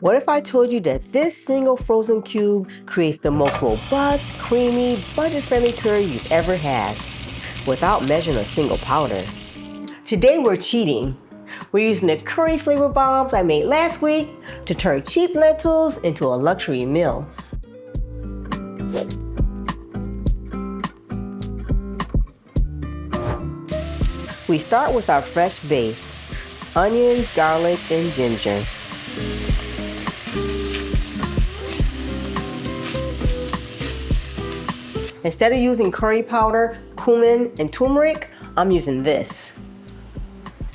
What if I told you that this single frozen cube creates the most robust, creamy, budget-friendly curry you've ever had without measuring a single powder? Today we're cheating. We're using the curry flavor bombs I made last week to turn cheap lentils into a luxury meal. We start with our fresh base: onions, garlic, and ginger. Instead of using curry powder, cumin, and turmeric, I'm using this.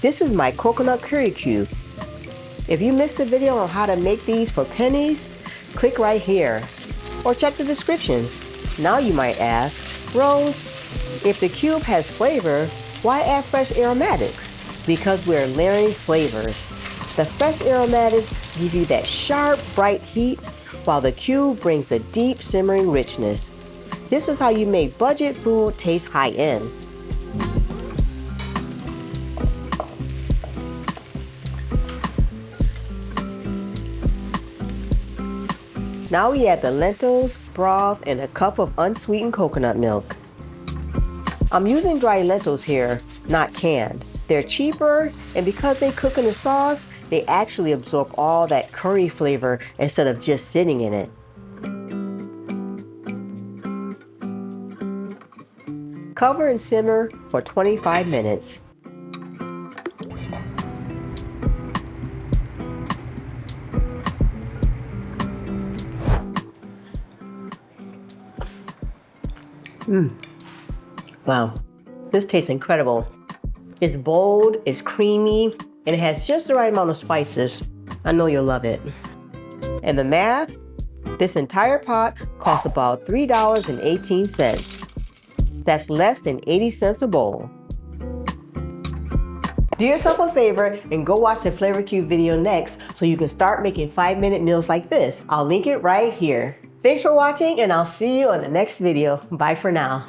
This is my coconut curry cube. If you missed the video on how to make these for pennies, click right here or check the description. Now you might ask, Rose, if the cube has flavor, why add fresh aromatics? Because we're layering flavors. The fresh aromatics give you that sharp, bright heat, while the cube brings a deep, simmering richness. This is how you make budget food taste high-end. Now we add the lentils, broth, and a cup of unsweetened coconut milk. I'm using dry lentils here, not canned. They're cheaper, and because they cook in the sauce, they actually absorb all that curry flavor instead of just sitting in it. Cover and simmer for 25 minutes. Wow, this tastes incredible. It's bold, it's creamy, and it has just the right amount of spices. I know you'll love it. And the math? This entire pot costs about $3.18. That's less than 80 cents a bowl. Do yourself a favor and go watch the Flavor Cube video next so you can start making 5-minute meals like this. I'll link it right here. Thanks for watching, and I'll see you on the next video. Bye for now.